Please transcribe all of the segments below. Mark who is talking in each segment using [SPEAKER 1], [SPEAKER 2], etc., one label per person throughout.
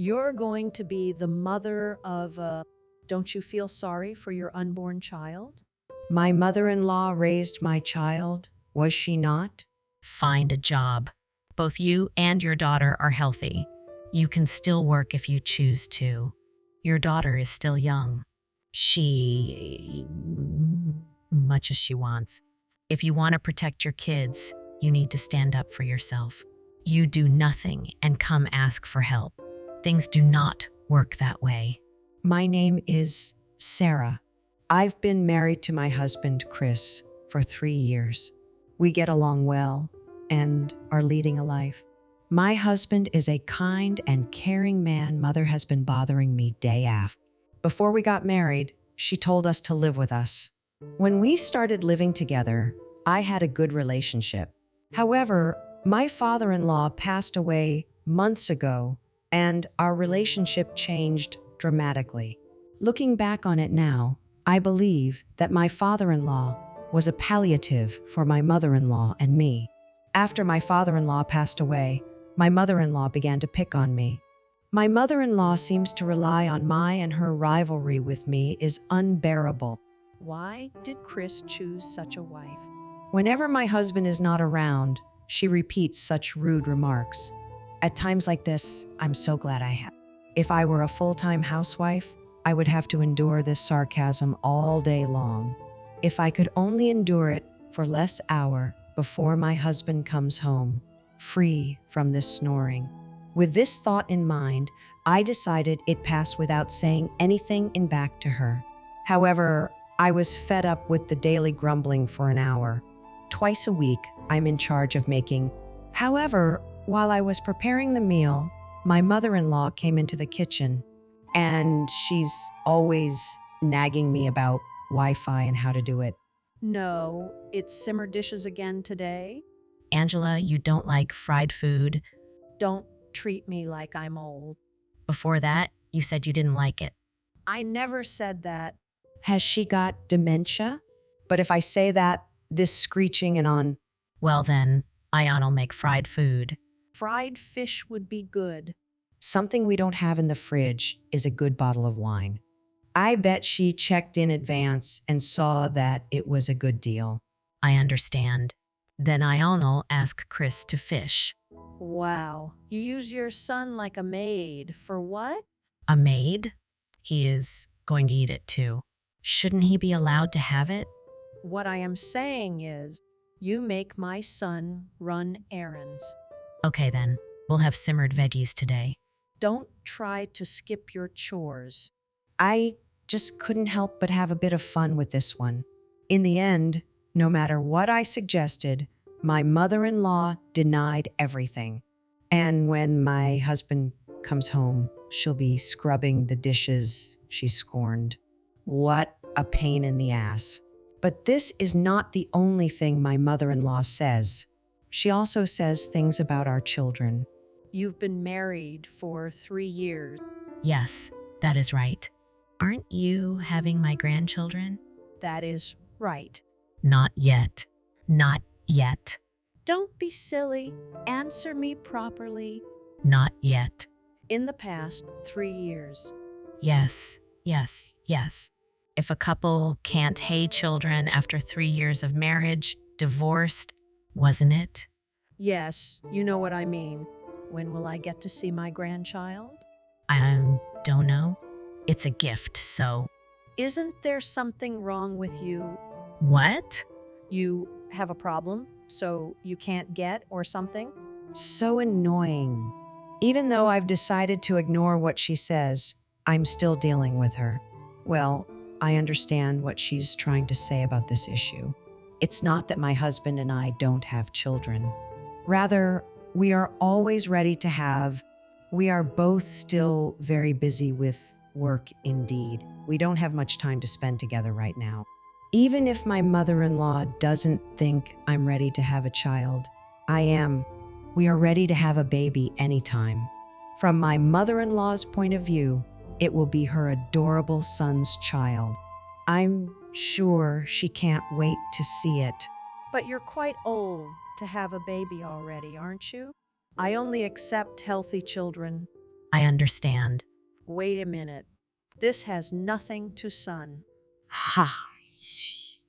[SPEAKER 1] You're going to be the mother of a. Don't you feel sorry for your unborn child?
[SPEAKER 2] My mother-in-law raised my child, was she not?
[SPEAKER 3] Find a job. Both you and your daughter are healthy. You can still work if you choose to. Your daughter is still young. She much as she wants. If you want to protect your kids, you need to stand up for yourself. You do nothing and come ask for help. Things do not work that way.
[SPEAKER 2] My name is Sarah. I've been married to my husband, Chris, for 3 years. We get along well and are leading a life. My husband is a kind and caring man. Mother has been bothering me day after. Before we got married, she told us to live with us. When we started living together, I had a good relationship. However, my father-in-law passed away months ago, and our relationship changed dramatically. Looking back on it now, I believe that my father-in-law was a palliative for my mother-in-law and me. After my father-in-law passed away, my mother-in-law began to pick on me. My mother-in-law seems to rely on my and her rivalry with me is unbearable.
[SPEAKER 1] Why did Chris choose such a wife?
[SPEAKER 2] Whenever my husband is not around, she repeats such rude remarks. At times like this, I'm so glad I have. If I were a full-time housewife, I would have to endure this sarcasm all day long. If I could only endure it for less hour before my husband comes home, free from this snoring. With this thought in mind, I decided it pass without saying anything in back to her. However, I was fed up with the daily grumbling for an hour. Twice a week, I'm in charge of making. However, while I was preparing the meal, my mother-in-law came into the kitchen, and she's always nagging me about Wi-Fi and how to do it.
[SPEAKER 1] No, it's simmer dishes again today.
[SPEAKER 3] Angela, you don't like fried food.
[SPEAKER 1] Don't treat me like I'm old.
[SPEAKER 3] Before that, you said you didn't like it.
[SPEAKER 1] I never said that.
[SPEAKER 2] Has she got dementia? But if I say that, this screeching and on.
[SPEAKER 3] Well then, Ion'll make fried food.
[SPEAKER 1] Fried fish would be good.
[SPEAKER 2] Something we don't have in the fridge is a good bottle of wine. I bet she checked in advance and saw that it was a good deal.
[SPEAKER 3] I understand. Then Ion'll ask Chris to fish.
[SPEAKER 1] Wow, you use your son like a maid. For what?
[SPEAKER 3] A maid? He is going to eat it too. Shouldn't he be allowed to have it?
[SPEAKER 1] What I am saying is, you make my son run errands.
[SPEAKER 3] Okay then, we'll have simmered veggies today.
[SPEAKER 1] Don't try to skip your chores.
[SPEAKER 2] I just couldn't help but have a bit of fun with this one. In the end, no matter what I suggested, my mother-in-law denied everything. And when my husband comes home, she'll be scrubbing the dishes she scorned. What a pain in the ass. But this is not the only thing my mother-in-law says. She also says things about our children.
[SPEAKER 1] You've been married for 3 years.
[SPEAKER 3] Yes, that is right. Aren't you having my grandchildren?
[SPEAKER 1] That is right.
[SPEAKER 3] Not yet. Not yet.
[SPEAKER 1] Don't be silly. Answer me properly.
[SPEAKER 3] Not yet.
[SPEAKER 1] In the past 3 years.
[SPEAKER 3] Yes, yes, yes. If a couple can't have children after 3 years of marriage, divorced, wasn't it?
[SPEAKER 1] Yes, you know what I mean. When will I get to see my grandchild?
[SPEAKER 3] I don't know. It's a gift, so.
[SPEAKER 1] Isn't there something wrong with you?
[SPEAKER 3] What?
[SPEAKER 1] You have a problem, so you can't get or something?
[SPEAKER 2] So annoying. Even though I've decided to ignore what she says, I'm still dealing with her. Well, I understand what she's trying to say about this issue. It's not that my husband and I don't have children. Rather, we are always ready to have. We are both still very busy with work indeed. We don't have much time to spend together right now. Even if my mother-in-law doesn't think I'm ready to have a child, I am. We are ready to have a baby anytime. From my mother-in-law's point of view, it will be her adorable son's child. I'm sure she can't wait to see it.
[SPEAKER 1] But you're quite old to have a baby already, aren't you? I only accept healthy children.
[SPEAKER 3] I understand.
[SPEAKER 1] Wait a minute. This has nothing to son.
[SPEAKER 2] Ha!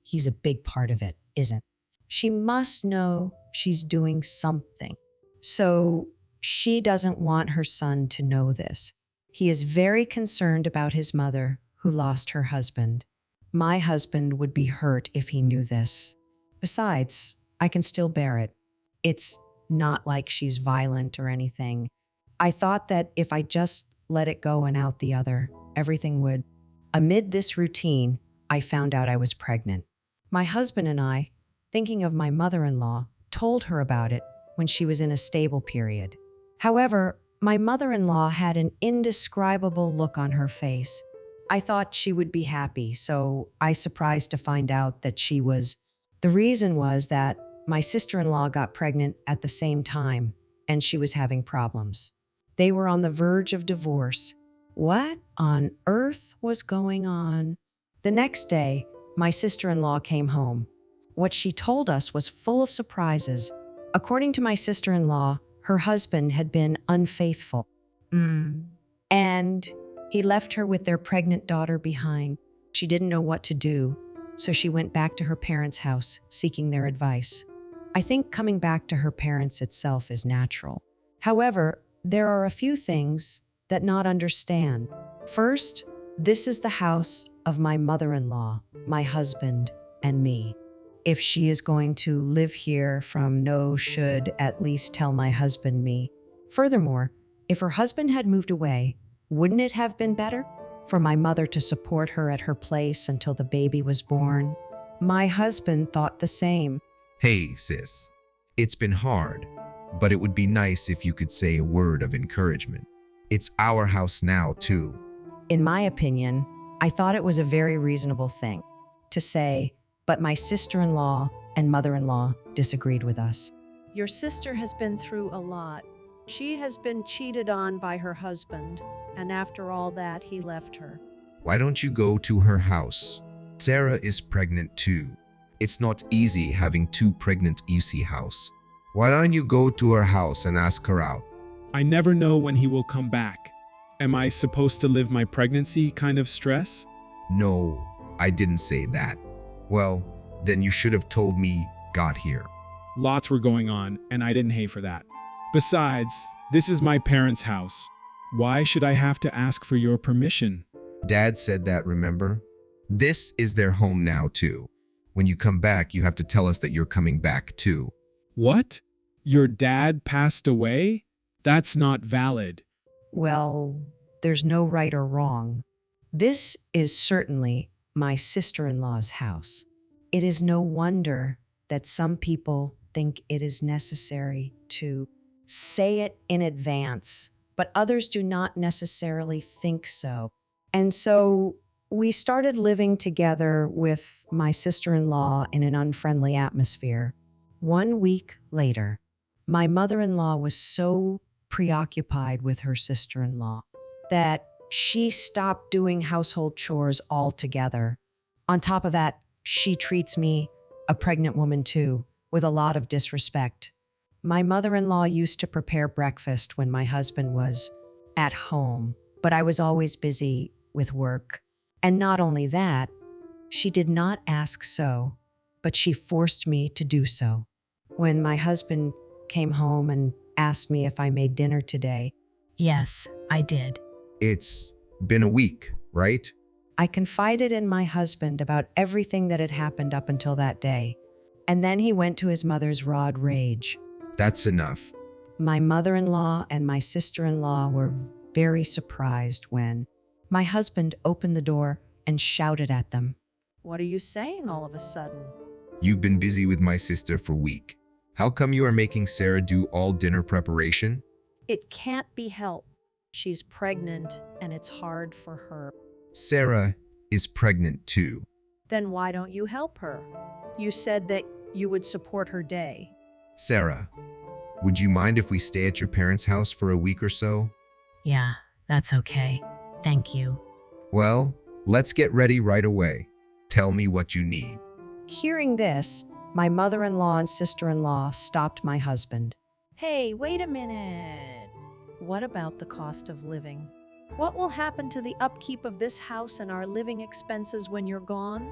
[SPEAKER 2] He's a big part of it, isn't? She must know she's doing something. So she doesn't want her son to know this. He is very concerned about his mother, who lost her husband. My husband would be hurt if he knew this. Besides, I can still bear it. It's not like she's violent or anything. I thought that if I just let it go and out the other, everything would. Amid this routine, I found out I was pregnant. My husband and I, thinking of my mother-in-law, told her about it when she was in a stable period. However, my mother-in-law had an indescribable look on her face. I thought she would be happy, so I surprised to find out that she was. The reason was that my sister-in-law got pregnant at the same time, and she was having problems. They were on the verge of divorce. What on earth was going on? The next day, my sister-in-law came home. What she told us was full of surprises. According to my sister-in-law, her husband had been unfaithful. And he left her with their pregnant daughter behind. She didn't know what to do, so she went back to her parents' house, seeking their advice. I think coming back to her parents itself is natural. However, there are a few things that not understand. First, this is the house of my mother-in-law, my husband, and me. If she is going to live here from no should at least tell my husband me. Furthermore, if her husband had moved away, wouldn't it have been better for my mother to support her at her place until the baby was born? My husband thought the same.
[SPEAKER 4] Hey, sis. It's been hard, but it would be nice if you could say a word of encouragement. It's our house now, too.
[SPEAKER 2] In my opinion, I thought it was a very reasonable thing to say, but my sister-in-law and mother-in-law disagreed with us.
[SPEAKER 1] Your sister has been through a lot. She has been cheated on by her husband, and after all that, he left her.
[SPEAKER 4] Why don't you go to her house? Sarah is pregnant too. It's not easy having two pregnant EC house. Why don't you go to her house and ask her out?
[SPEAKER 5] I never know when he will come back. Am I supposed to live my pregnancy kind of stress?
[SPEAKER 4] No, I didn't say that. Well, then you should have told me got here.
[SPEAKER 5] Lots were going on, and I didn't hate for that. Besides, this is my parents' house. Why should I have to ask for your permission?
[SPEAKER 4] Dad said that, remember? This is their home now, too. When you come back, you have to tell us that you're coming back, too.
[SPEAKER 5] What? Your dad passed away? That's not valid.
[SPEAKER 2] Well, there's no right or wrong. This is certainly my sister-in-law's house. It is no wonder that some people think it is necessary to say it in advance, but others do not necessarily think so. And so we started living together with my sister-in-law in an unfriendly atmosphere. 1 week later, my mother-in-law was so preoccupied with her sister-in-law that she stopped doing household chores altogether. On top of that, she treats me, a pregnant woman too, with a lot of disrespect. My mother-in-law used to prepare breakfast when my husband was at home, but I was always busy with work. And not only that, she did not ask so, but she forced me to do so. When my husband came home and asked me if I made dinner today,
[SPEAKER 3] Yes, I did.
[SPEAKER 4] It's been a week, right?
[SPEAKER 2] I confided in my husband about everything that had happened up until that day. And then he went to his mother's raw rage.
[SPEAKER 4] That's enough.
[SPEAKER 2] My mother-in-law and my sister-in-law were very surprised when my husband opened the door and shouted at them.
[SPEAKER 1] What are you saying all of a sudden?
[SPEAKER 4] You've been busy with my sister for a week. How come you are making Sarah do all dinner preparation?
[SPEAKER 1] It can't be helped. She's pregnant, and it's hard for her.
[SPEAKER 4] Sarah is pregnant too.
[SPEAKER 1] Then why don't you help her? You said that you would support her day.
[SPEAKER 4] Sarah, would you mind if we stay at your parents' house for a week or so?
[SPEAKER 3] Yeah, that's okay. Thank you.
[SPEAKER 4] Well, let's get ready right away. Tell me what you need.
[SPEAKER 2] Hearing this, my mother-in-law and sister-in-law stopped my husband.
[SPEAKER 1] Hey, wait a minute. What about the cost of living? What will happen to the upkeep of this house and our living expenses when you're gone?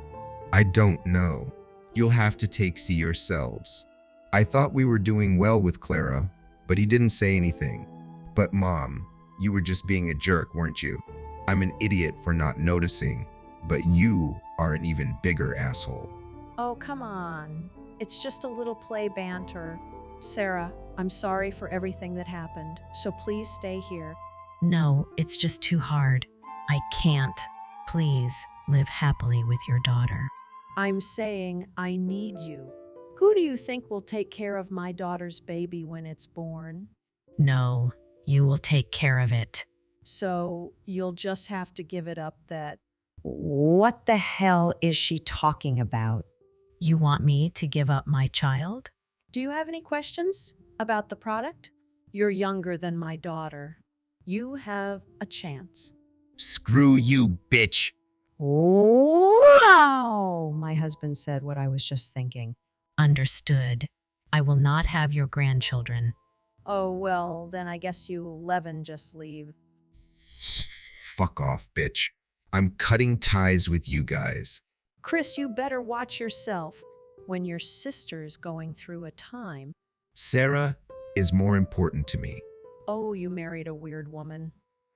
[SPEAKER 4] I don't know. You'll have to see yourselves. I thought we were doing well with Clara, but he didn't say anything. But Mom, you were just being a jerk, weren't you? I'm an idiot for not noticing, but you are an even bigger asshole.
[SPEAKER 1] Oh, come on. It's just a little play banter. Sarah, I'm sorry for everything that happened, so please stay here.
[SPEAKER 3] No, it's just too hard. I can't. Please live happily with your daughter.
[SPEAKER 1] I'm saying I need you. Who do you think will take care of my daughter's baby when it's born?
[SPEAKER 3] No, you will take care of it.
[SPEAKER 1] So you'll just have to give it up that.
[SPEAKER 2] What the hell is she talking about?
[SPEAKER 3] You want me to give up my child?
[SPEAKER 1] Do you have any questions about the product? You're younger than my daughter. You have a chance.
[SPEAKER 4] Screw you, bitch!
[SPEAKER 2] Wow! My husband said what I was just thinking.
[SPEAKER 3] Understood. I will not have your grandchildren.
[SPEAKER 1] Oh, well, then I guess you 11 just leave.
[SPEAKER 4] Fuck off, bitch. I'm cutting ties with you guys.
[SPEAKER 1] Chris, you better watch yourself when your sister's going through a time.
[SPEAKER 4] Sarah is more important to me.
[SPEAKER 1] Oh, you married a weird woman.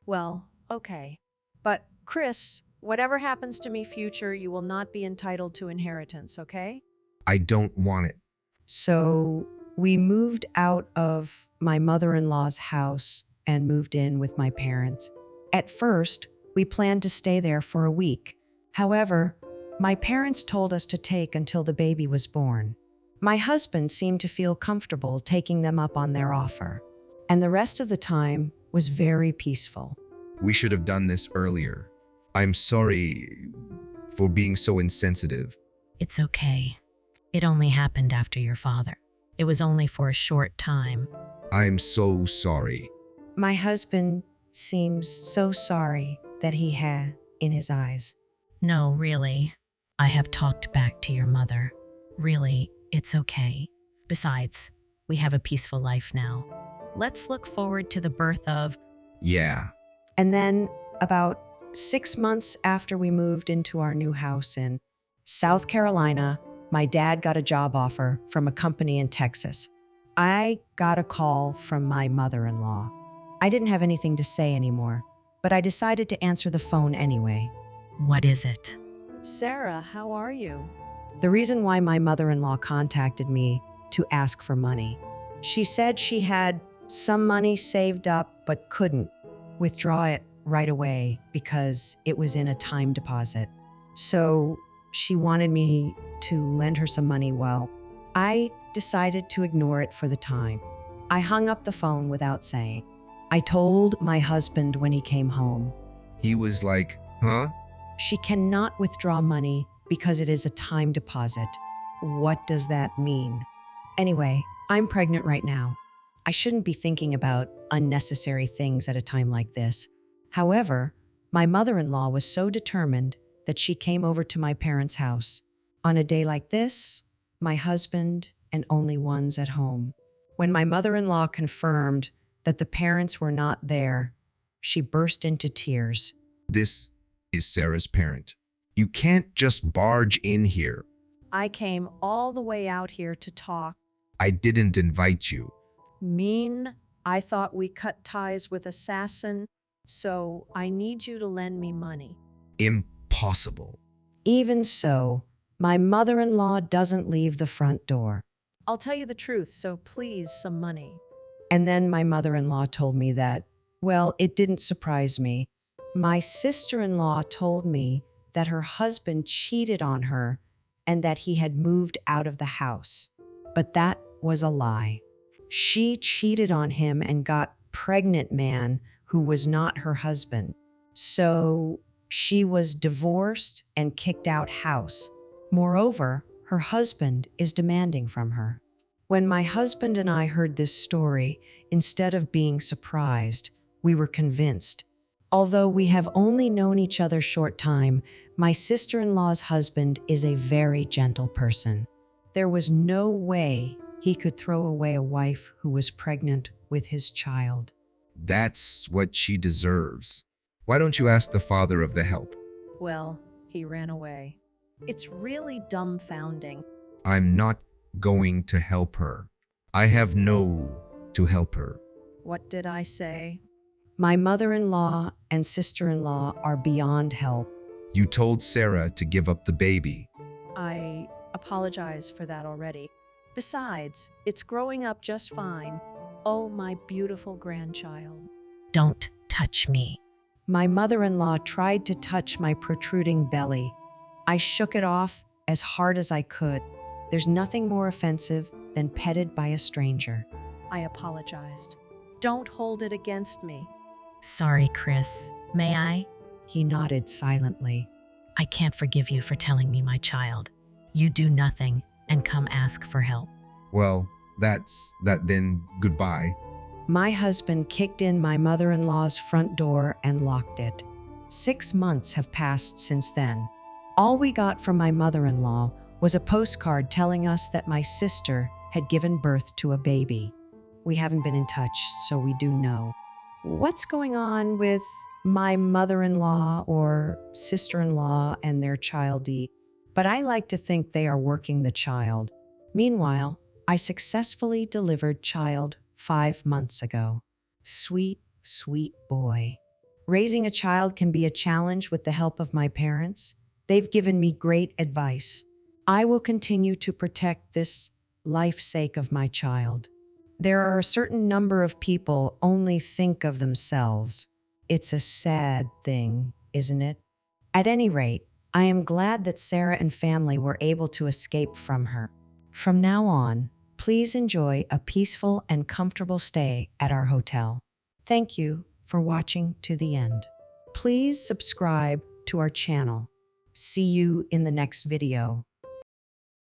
[SPEAKER 1] Well, okay. But, Chris, whatever happens to me future, you will not be entitled to inheritance, okay?
[SPEAKER 4] I don't want it.
[SPEAKER 2] So we moved out of my mother-in-law's house and moved in with my parents. At first, we planned to stay there for a week. However, my parents told us to take until the baby was born. My husband seemed to feel comfortable taking them up on their offer, and the rest of the time was very peaceful.
[SPEAKER 4] We should have done this earlier. I'm sorry for being so insensitive.
[SPEAKER 3] It's okay. It only happened after your father. It was only for a short time.
[SPEAKER 4] I'm so sorry.
[SPEAKER 2] My husband seems so sorry that he had in his eyes.
[SPEAKER 3] No, really. I have talked back to your mother. Really, it's okay. Besides, we have a peaceful life now. Let's look forward to the birth of...
[SPEAKER 4] Yeah.
[SPEAKER 2] And then, about 6 months after we moved into our new house in South Carolina, my dad got a job offer from a company in Texas. I got a call from my mother-in-law. I didn't have anything to say anymore, but I decided to answer the phone anyway.
[SPEAKER 3] What is it?
[SPEAKER 1] Sarah, how are you?
[SPEAKER 2] The reason why my mother-in-law contacted me to ask for money. She said she had some money saved up but couldn't withdraw it right away because it was in a time deposit. So she wanted me to lend her some money. Well, I decided to ignore it for the time. I hung up the phone without saying. I told my husband when he came home.
[SPEAKER 4] He was like, huh?
[SPEAKER 2] She cannot withdraw money because it is a time deposit. What does that mean? Anyway, I'm pregnant right now. I shouldn't be thinking about unnecessary things at a time like this. However, my mother-in-law was so determined that she came over to my parents' house. On a day like this, my husband and only one's at home. When my mother-in-law confirmed that the parents were not there, she burst into tears.
[SPEAKER 4] This is Sarah's parent. You can't just barge in here.
[SPEAKER 1] I came all the way out here to talk.
[SPEAKER 4] I didn't invite you.
[SPEAKER 1] Mean, I thought we cut ties with assassin, so I need you to lend me money.
[SPEAKER 4] Impossible.
[SPEAKER 2] Even so, my mother-in-law doesn't leave the front door.
[SPEAKER 1] I'll tell you the truth, so please, some money.
[SPEAKER 2] And then my mother-in-law told me that, well, it didn't surprise me. My sister-in-law told me that her husband cheated on her and that he had moved out of the house. But that was a lie. She cheated on him and got pregnant man who was not her husband. So she was divorced and kicked out house. Moreover, her husband is demanding from her. When my husband and I heard this story, instead of being surprised, we were convinced. Although we have only known each other short time, my sister-in-law's husband is a very gentle person. There was no way he could throw away a wife who was pregnant with his child.
[SPEAKER 4] That's what she deserves. Why don't you ask the father of the help?
[SPEAKER 1] Well, he ran away. It's really dumbfounding.
[SPEAKER 4] I'm not going to help her. I have no to help her.
[SPEAKER 1] What did I say?
[SPEAKER 2] My mother-in-law and sister-in-law are beyond help.
[SPEAKER 4] You told Sarah to give up the baby.
[SPEAKER 1] I apologize for that already. Besides, it's growing up just fine. Oh, my beautiful grandchild.
[SPEAKER 3] Don't touch me.
[SPEAKER 2] My mother-in-law tried to touch my protruding belly. I shook it off as hard as I could. There's nothing more offensive than petted by a stranger.
[SPEAKER 1] I apologized. Don't hold it against me.
[SPEAKER 3] Sorry, Chris. May I?
[SPEAKER 2] He nodded silently.
[SPEAKER 3] I can't forgive you for telling me my child. You do nothing and come ask for help.
[SPEAKER 4] Well, that's that then. Goodbye.
[SPEAKER 2] My husband kicked in my mother-in-law's front door and locked it. 6 months have passed since then. All we got from my mother-in-law was a postcard telling us that my sister had given birth to a baby. We haven't been in touch, so we do know. What's going on with my mother-in-law or sister-in-law and their childie? But I like to think they are working the child. Meanwhile, I successfully delivered child 5 months ago. Sweet, sweet boy. Raising a child can be a challenge with the help of my parents. They've given me great advice. I will continue to protect this life sake of my child. There are a certain number of people only think of themselves. It's a sad thing, isn't it? At any rate, I am glad that Sarah and family were able to escape from her. From now on, please enjoy a peaceful and comfortable stay at our hotel. Thank you for watching to the end. Please subscribe to our channel. See you in the next video.